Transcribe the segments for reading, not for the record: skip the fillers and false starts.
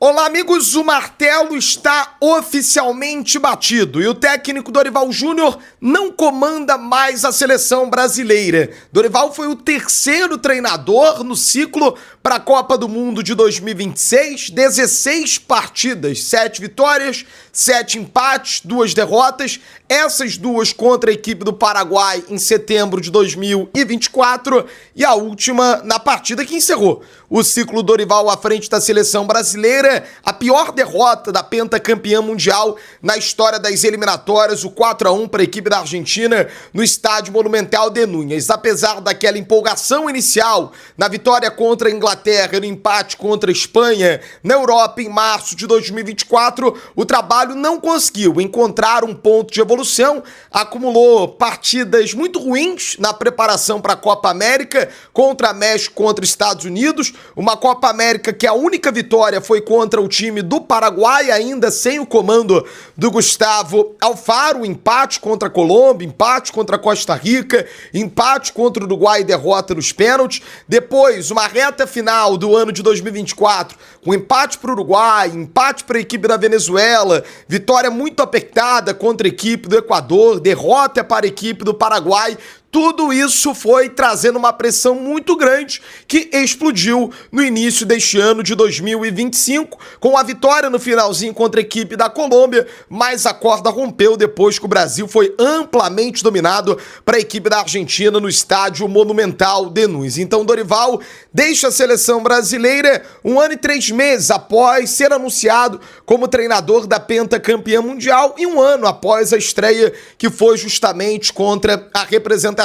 Olá, amigos, o martelo está oficialmente batido e o técnico Dorival Júnior não comanda mais a seleção brasileira. Dorival foi o terceiro treinador no ciclo para a Copa do Mundo de 2026, 16 partidas, 7 vitórias, 7 empates, 2 derrotas, essas duas contra a equipe do Paraguai em setembro de 2024 e a última na partida que encerrou o ciclo Dorival à frente da seleção brasileira, a pior derrota da pentacampeã mundial na história das eliminatórias, o 4-1 para a equipe da Argentina no estádio Monumental de Núñez. Apesar daquela empolgação inicial na vitória contra a Inglaterra e no empate contra a Espanha na Europa em março de 2024, o trabalho não conseguiu encontrar um ponto de evolução, acumulou partidas muito ruins na preparação para a Copa América, contra México, contra Estados Unidos, uma Copa América que a única vitória foi contra o time do Paraguai, ainda sem o comando do Gustavo Alfaro, empate contra a Colômbia, empate contra a Costa Rica, empate contra o Uruguai e derrota nos pênaltis. Depois, uma reta final do ano de 2024, com empate para o Uruguai, empate para a equipe da Venezuela, vitória muito apertada contra a equipe do Equador, derrota para a equipe do Paraguai. Tudo isso foi trazendo uma pressão muito grande que explodiu no início deste ano de 2025, com a vitória no finalzinho contra a equipe da Colômbia, mas a corda rompeu depois que o Brasil foi amplamente dominado para a equipe da Argentina no estádio Monumental de Núñez. Então Dorival deixa a seleção brasileira 1 ano e 3 meses após ser anunciado como treinador da pentacampeã mundial e 1 ano após a estreia que foi justamente contra a representação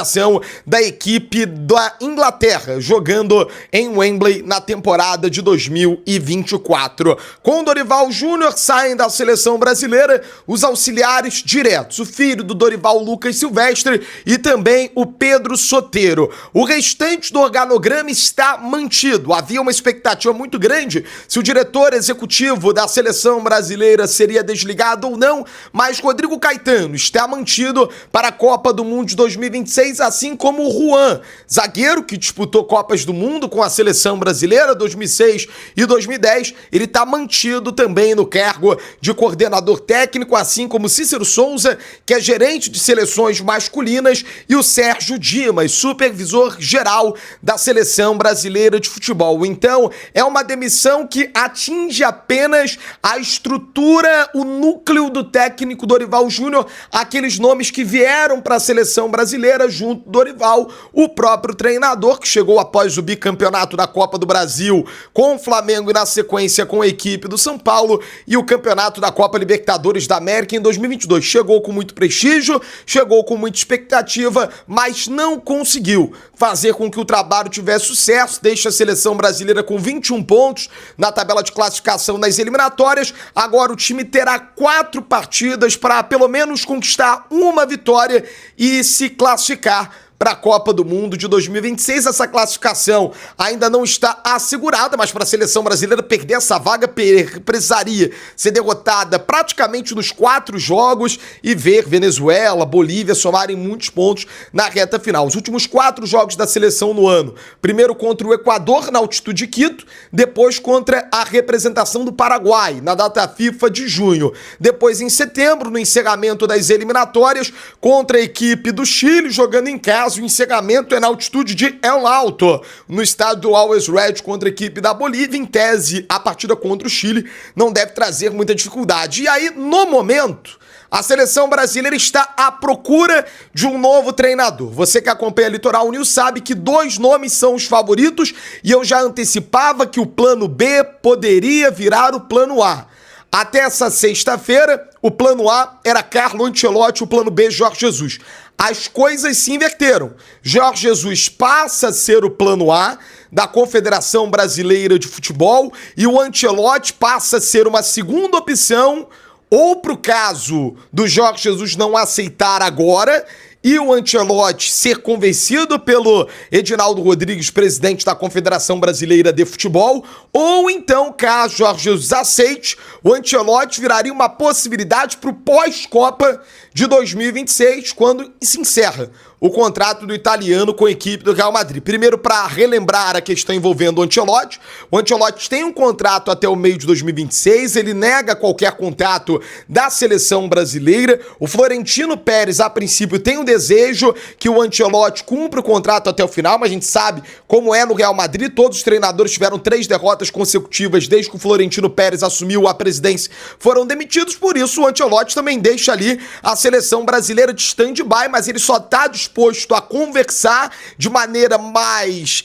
da equipe da Inglaterra, jogando em Wembley na temporada de 2024. Com Dorival Júnior saem da seleção brasileira os auxiliares diretos, o filho do Dorival, Lucas Silvestre, e também o Pedro Soteiro. O restante do organograma está mantido. Havia uma expectativa muito grande se o diretor executivo da seleção brasileira seria desligado ou não, mas Rodrigo Caetano está mantido para a Copa do Mundo de 2026, assim como o Juan, zagueiro que disputou Copas do Mundo com a seleção brasileira 2006 e 2010, ele está mantido também no cargo de coordenador técnico, assim como Cícero Souza, que é gerente de seleções masculinas, e o Sérgio Dimas, supervisor geral da seleção brasileira de futebol. Então, é uma demissão que atinge apenas a estrutura, o núcleo do técnico Dorival Júnior, aqueles nomes que vieram para a seleção brasileira junto do Dorival, o próprio treinador que chegou após o bicampeonato da Copa do Brasil com o Flamengo e na sequência com a equipe do São Paulo, e o campeonato da Copa Libertadores da América em 2022. Chegou com muito prestígio, chegou com muita expectativa, mas não conseguiu fazer com que o trabalho tivesse sucesso. Deixa a seleção brasileira com 21 pontos na tabela de classificação das eliminatórias. Agora o time terá 4 partidas para pelo menos conquistar uma vitória e se classificar para a Copa do Mundo de 2026. Essa classificação ainda não está assegurada, mas para a seleção brasileira perder essa vaga precisaria ser derrotada praticamente nos 4 jogos e ver Venezuela, Bolívia somarem muitos pontos na reta final. Os últimos 4 jogos da seleção no ano: primeiro contra o Equador na altitude de Quito, depois contra a representação do Paraguai na data FIFA de junho, depois em setembro, no encerramento das eliminatórias, contra a equipe do Chile, jogando em casa. O encerramento é na altitude de El Alto, no estádio do Always Red, contra a equipe da Bolívia. Em tese, a partida contra o Chile não deve trazer muita dificuldade. E aí, no momento, a seleção brasileira está à procura de um novo treinador. Você que acompanha a Litoral News sabe que 2 nomes são os favoritos, e eu já antecipava que o plano B poderia virar o plano A. Até essa sexta-feira, o plano A era Carlo Ancelotti, o plano B, Jorge Jesus. As coisas se inverteram. Jorge Jesus passa a ser o plano A da Confederação Brasileira de Futebol e o Ancelotti passa a ser uma segunda opção, ou para o caso do Jorge Jesus não aceitar agora e o Ancelotti ser convencido pelo Edinaldo Rodrigues, presidente da Confederação Brasileira de Futebol, ou então, caso Jorge Jesus aceite, o Ancelotti viraria uma possibilidade para o pós-Copa de 2026, quando se encerra o contrato do italiano com a equipe do Real Madrid. Primeiro, para relembrar a questão envolvendo o Ancelotti. O Ancelotti tem um contrato até o meio de 2026, ele nega qualquer contato da seleção brasileira. O Florentino Pérez, a princípio, tem o desejo que o Ancelotti cumpra o contrato até o final, mas a gente sabe como é no Real Madrid. Todos os treinadores tiveram 3 derrotas consecutivas desde que o Florentino Pérez assumiu a presidência, foram demitidos. Por isso, o Ancelotti também deixa ali a seleção brasileira de stand-by, mas ele só está disposto a conversar de maneira mais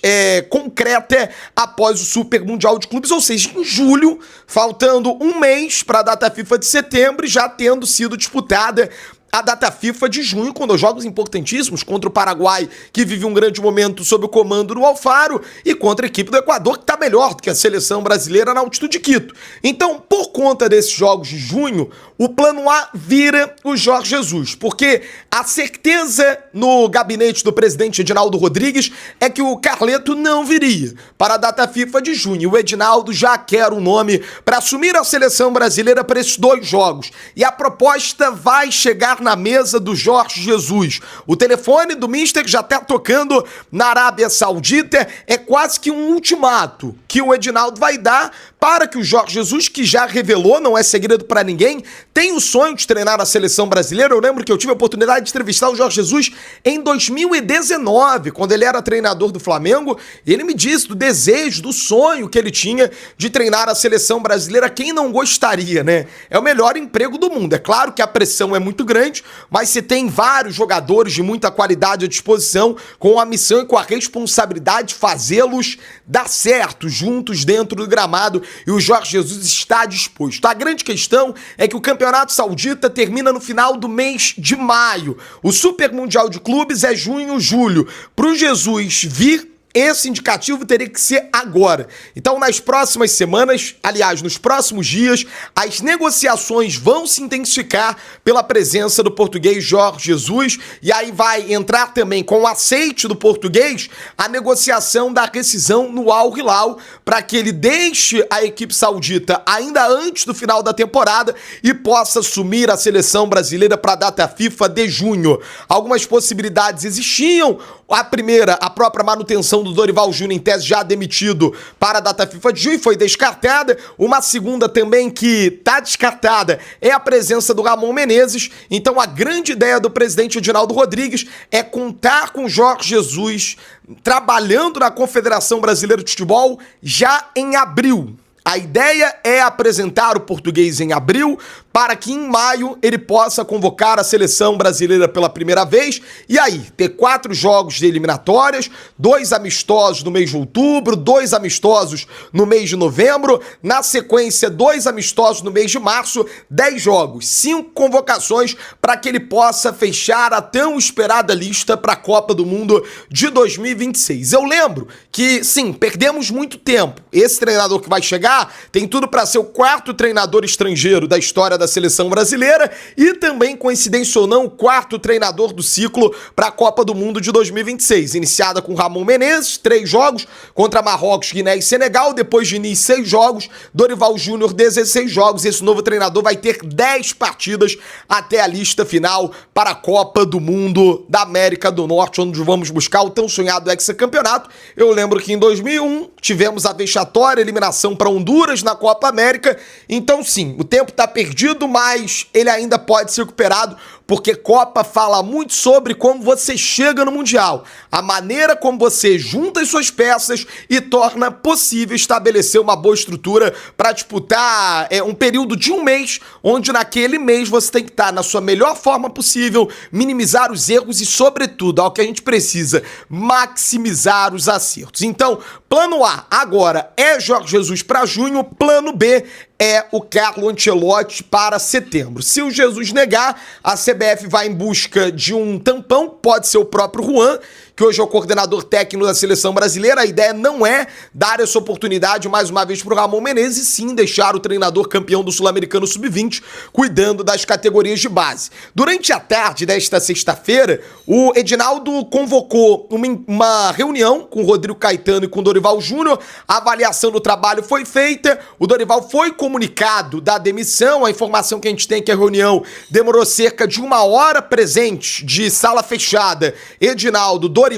concreta após o Super Mundial de Clubes, ou seja, em julho, faltando um mês para a data FIFA de setembro e já tendo sido disputada a data FIFA de junho, quando os jogos importantíssimos contra o Paraguai, que vive um grande momento sob o comando do Alfaro, e contra a equipe do Equador, que está melhor do que a seleção brasileira na altitude de Quito. Então, por conta desses jogos de junho, o plano A vira o Jorge Jesus, porque a certeza no gabinete do presidente Edinaldo Rodrigues é que o Carleto não viria para a data FIFA de junho. O Edinaldo já quer um nome para assumir a seleção brasileira para esses 2 jogos. E a proposta vai chegar na mesa do Jorge Jesus. O telefone do Mister já está tocando na Arábia Saudita. É quase que um ultimato que o Edinaldo vai dar para que o Jorge Jesus, que já revelou, não é segredo para ninguém, tem o sonho de treinar a seleção brasileira. Eu lembro que eu tive a oportunidade de entrevistar o Jorge Jesus em 2019, quando ele era treinador do Flamengo, e ele me disse do desejo, do sonho que ele tinha de treinar a seleção brasileira. Quem não gostaria, né? É o melhor emprego do mundo. É claro que a pressão é muito grande, mas você tem vários jogadores de muita qualidade à disposição, com a missão e com a responsabilidade de fazê-los dar certo juntos dentro do gramado, e o Jorge Jesus está disposto. A grande questão é que o Campeonato Saudita termina no final do mês de maio. O Super Mundial de Clubes é junho, julho. Para o Jesus vir, esse indicativo teria que ser agora. Então, nas próximas semanas, aliás, nos próximos dias, as negociações vão se intensificar pela presença do português Jorge Jesus, e aí vai entrar também com o aceite do português a negociação da rescisão no Al Hilal, para que ele deixe a equipe saudita ainda antes do final da temporada e possa assumir a seleção brasileira para a data FIFA de junho. Algumas possibilidades existiam. A primeira, a própria manutenção do Dorival Júnior, em tese já demitido para a data FIFA de junho, foi descartada. Uma segunda também que está descartada é a presença do Ramon Menezes. Então a grande ideia do presidente Edinaldo Rodrigues é contar com Jorge Jesus trabalhando na Confederação Brasileira de Futebol já em abril. A ideia é apresentar o português em abril, para que em maio ele possa convocar a seleção brasileira pela primeira vez, e aí ter 4 jogos de eliminatórias, 2 amistosos no mês de outubro, 2 amistosos no mês de novembro, na sequência 2 amistosos no mês de março, 10 jogos, 5 convocações para que ele possa fechar a tão esperada lista para a Copa do Mundo de 2026. Eu lembro que, sim, perdemos muito tempo. Esse treinador que vai chegar tem tudo para ser o 4º treinador estrangeiro da história da seleção brasileira e também, coincidência ou não, o 4º treinador do ciclo para a Copa do Mundo de 2026, iniciada com Ramon Menezes, 3 jogos contra Marrocos, Guiné e Senegal, depois de Diniz 6 jogos, Dorival Júnior 16 jogos. Esse novo treinador vai ter 10 partidas até a lista final para a Copa do Mundo da América do Norte, onde vamos buscar o tão sonhado hexacampeonato. Eu lembro que em 2001 tivemos a vexatória eliminação para Honduras na Copa América. Então sim, o tempo está perdido, mas ele ainda pode ser recuperado, porque Copa fala muito sobre como você chega no Mundial, a maneira como você junta as suas peças e torna possível estabelecer uma boa estrutura para disputar um período de um mês, onde naquele mês você tem que estar na sua melhor forma possível, minimizar os erros e, sobretudo, ao que a gente precisa, maximizar os acertos. Então, plano A agora é Jorge Jesus para junho, plano B é o Carlo Ancelotti para setembro. Se o Jesus negar, a CBF vai em busca de um tampão, pode ser o próprio Juan, que que hoje é o coordenador técnico da seleção brasileira. A ideia não é dar essa oportunidade mais uma vez para o Ramon Menezes, e sim deixar o treinador campeão do Sul-Americano Sub-20 cuidando das categorias de base. Durante a tarde desta sexta-feira, o Edinaldo convocou uma reunião com o Rodrigo Caetano e com o Dorival Júnior. A avaliação do trabalho foi feita, o Dorival foi comunicado da demissão. A informação que a gente tem é que a reunião demorou cerca de 1 hora, presente de sala fechada, Edinaldo, Dorival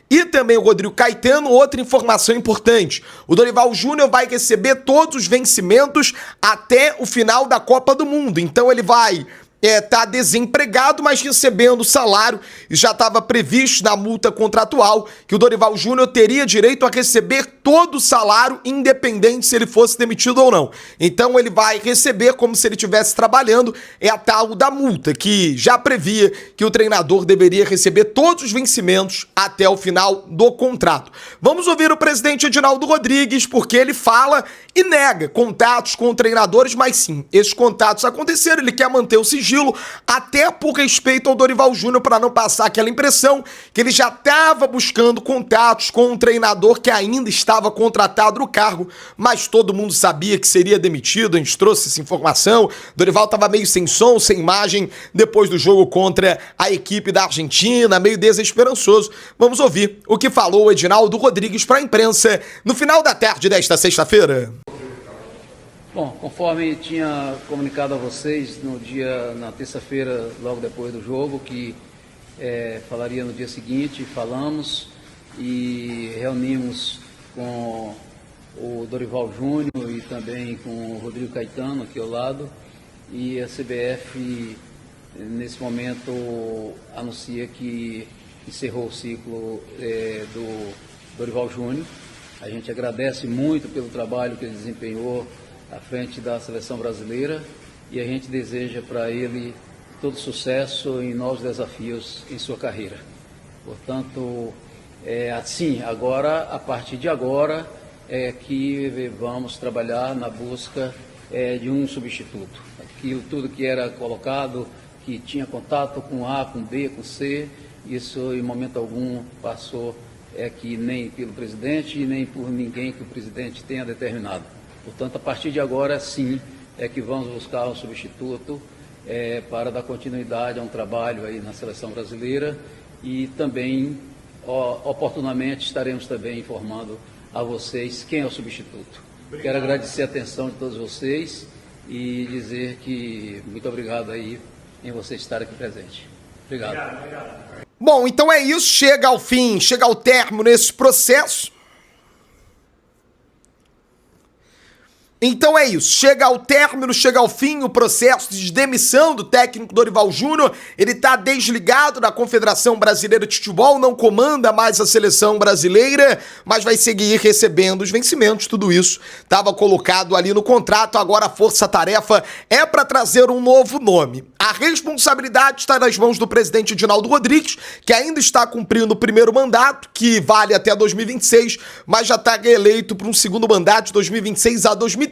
e também o Rodrigo Caetano. Outra informação importante: o Dorival Júnior vai receber todos os vencimentos até o final da Copa do Mundo. Então ele vai tá desempregado, mas recebendo salário, e já estava previsto na multa contratual que o Dorival Júnior teria direito a receber todo o salário, independente se ele fosse demitido ou não. Então ele vai receber como se ele estivesse trabalhando, é a tal da multa, que já previa que o treinador deveria receber todos os vencimentos até o final do contrato. Vamos ouvir o presidente Edinaldo Rodrigues, porque ele fala e nega contatos com treinadores, mas sim, esses contatos aconteceram, ele quer manter o sigilo, até por respeito ao Dorival Júnior, para não passar aquela impressão que ele já estava buscando contatos com um treinador que ainda estava contratado no cargo, mas todo mundo sabia que seria demitido. A gente trouxe essa informação. Dorival estava meio sem som, sem imagem, depois do jogo contra a equipe da Argentina, meio desesperançoso. Vamos ouvir o que falou o Edinaldo Rodrigues para a imprensa no final da tarde desta sexta-feira. Bom, conforme tinha comunicado a vocês na terça-feira, logo depois do jogo, que falaria no dia seguinte, falamos e reunimos com o Dorival Júnior e também com o Rodrigo Caetano aqui ao lado, e a CBF nesse momento anuncia que encerrou o ciclo do Dorival Júnior. A gente agradece muito pelo trabalho que ele desempenhou à frente da seleção brasileira, e a gente deseja para ele todo sucesso em novos desafios em sua carreira. Portanto, assim, agora, a partir de agora, é que vamos trabalhar na busca de um substituto. Aquilo tudo que era colocado, que tinha contato com A, com B, com C, isso em momento algum passou que nem pelo presidente e nem por ninguém que o presidente tenha determinado. Portanto, a partir de agora, sim, é que vamos buscar um substituto para dar continuidade a um trabalho aí na seleção brasileira, e também, oportunamente, estaremos também informando a vocês quem é o substituto. Obrigado. Quero agradecer a atenção de todos vocês e dizer que muito obrigado aí em vocês estarem aqui presente. Obrigado. Obrigado. Bom, então é isso, chega ao fim, chega ao término nesse processo. Então é isso, chega ao término, chega ao fim o processo de demissão do técnico Dorival Júnior. Ele tá desligado da Confederação Brasileira de Futebol, não comanda mais a seleção brasileira, mas vai seguir recebendo os vencimentos. Tudo isso estava colocado ali no contrato. Agora a força-tarefa é para trazer um novo nome. A responsabilidade está nas mãos do presidente Edinaldo Rodrigues, que ainda está cumprindo o primeiro mandato, que vale até 2026, mas já está reeleito para um segundo mandato de 2026 a 2030.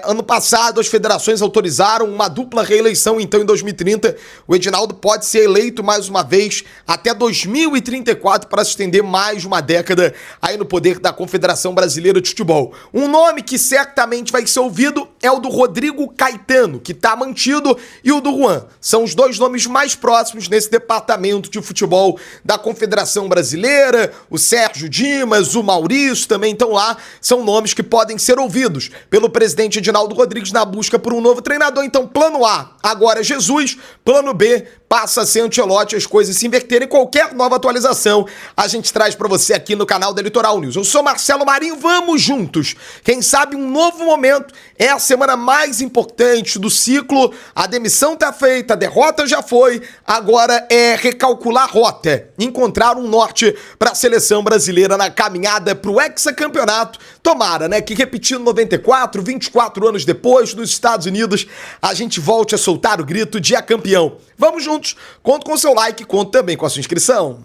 Ano passado as federações autorizaram uma dupla reeleição, então em 2030 o Edinaldo pode ser eleito mais uma vez até 2034 para se estender mais de uma década aí no poder da Confederação Brasileira de Futebol. Um nome que certamente vai ser ouvido é o do Rodrigo Caetano, que está mantido, e o do Juan. São os dois nomes mais próximos nesse departamento de futebol da Confederação Brasileira. O Sérgio Dimas, o Maurício também estão lá. São nomes que podem ser ouvidos pelo presidente Edinaldo Rodrigues na busca por um novo treinador. Então, plano A agora é Jesus, plano B passa a ser Ancelotti. As coisas se inverterem. Qualquer nova atualização a gente traz pra você aqui no canal da Litoral News. Eu sou Marcelo Marinho, vamos juntos. Quem sabe um novo momento, é a semana mais importante do ciclo. A demissão tá feita, a derrota já foi, agora é recalcular a rota, encontrar um norte para a seleção brasileira na caminhada pro hexacampeonato. Tomara, né, que repetindo 94, 24 anos depois, nos Estados Unidos, a gente volte a soltar o grito de campeão. Vamos juntos, conto com o seu like, conto também com a sua inscrição.